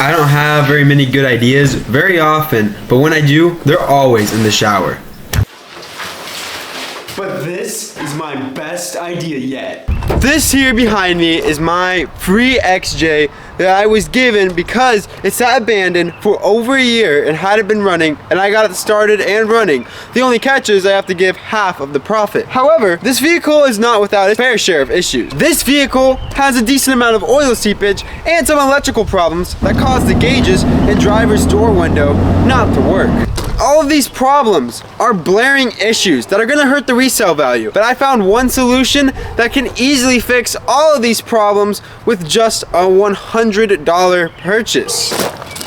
I don't have very many good ideas very often, but when I do, they're always in the shower. But this is my best idea yet. This here behind me is my free XJ that I was given because it sat abandoned for over a year and hadn't been running, and I got it started and running. The only catch is I have to give half of the profit. However, this vehicle is not without its fair share of issues. This vehicle has a decent amount of oil seepage and some electrical problems that cause the gauges and driver's door window not to work. All of these problems are blaring issues that are gonna hurt the resale value. But I found one solution that can easily fix all of these problems with just a $100 purchase.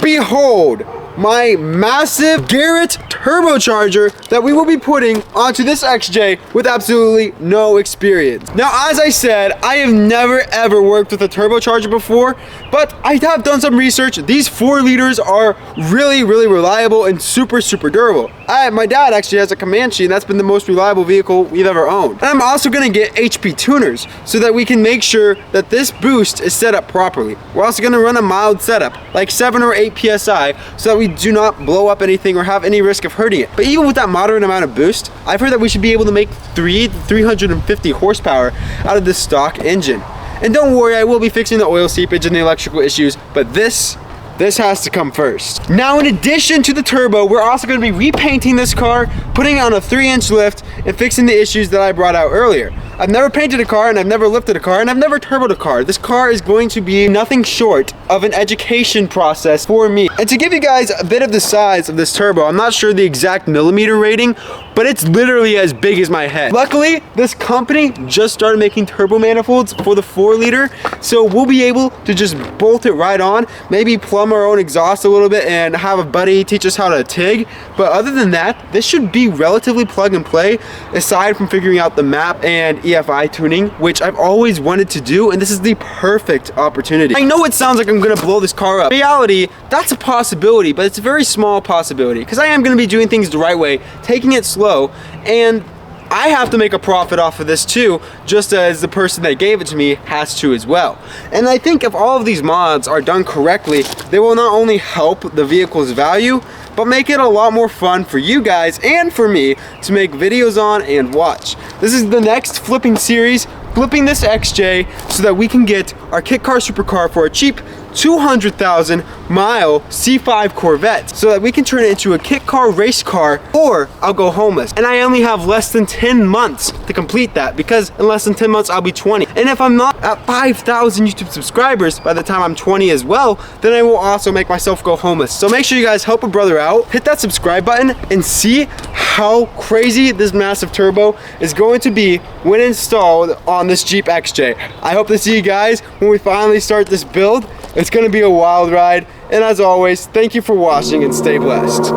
Behold, my massive Garrett turbocharger that we will be putting onto this XJ with absolutely no experience. Now, as I said, I have never ever worked with a turbocharger before, but I have done some research. These 4 liters are really reliable and super durable. My dad actually has a Comanche, and that's been the most reliable vehicle we've ever owned. And I'm also gonna get HP tuners so that we can make sure that this boost is set up properly. We're also gonna run a mild setup, like 7 or 8 PSI, so that we do not blow up anything or have any risk of hurting it. But even with that moderate amount of boost, I've heard that we should be able to make 350 horsepower out of this stock engine. And don't worry, I will be fixing the oil seepage and the electrical issues, but this has to come first. Now, in addition to the turbo, we're also going to be repainting this car, putting it on a 3-inch lift, and fixing the issues that I brought out earlier. I've never painted a car, and I've never lifted a car, and I've never turboed a car. This car is going to be nothing short of an education process for me. And to give you guys a bit of the size of this turbo, I'm not sure the exact millimeter rating, but it's literally as big as my head. Luckily, this company just started making turbo manifolds for the 4-liter, so we'll be able to just bolt it right on, maybe plumb our own exhaust a little bit and have a buddy teach us how to TIG. But other than that, this should be relatively plug and play, aside from figuring out the map and EFI tuning, which I've always wanted to do, and this is the perfect opportunity. I know it sounds like I'm gonna blow this car up. In reality, that's a possibility, but it's a very small possibility, because I am gonna be doing things the right way, taking it slow, and I have to make a profit off of this too, just as the person that gave it to me has to as well. And I think if all of these mods are done correctly, they will not only help the vehicle's value, but make it a lot more fun for you guys and for me to make videos on and watch. This is the next flipping series, flipping this XJ so that we can get our kit car supercar for a cheap 200,000 mile C5 Corvette, so that we can turn it into a kit car race car, or I'll go homeless. And I only have less than 10 months to complete that, because in less than 10 months I'll be 20. And if I'm not at 5,000 YouTube subscribers by the time I'm 20 as well, then I will also make myself go homeless. So make sure you guys help a brother out, hit that subscribe button, and see how crazy this massive turbo is going to be when installed on this Jeep XJ. I hope to see you guys when we finally start this build. It's gonna be a wild ride, and as always, thank you for watching and stay blessed.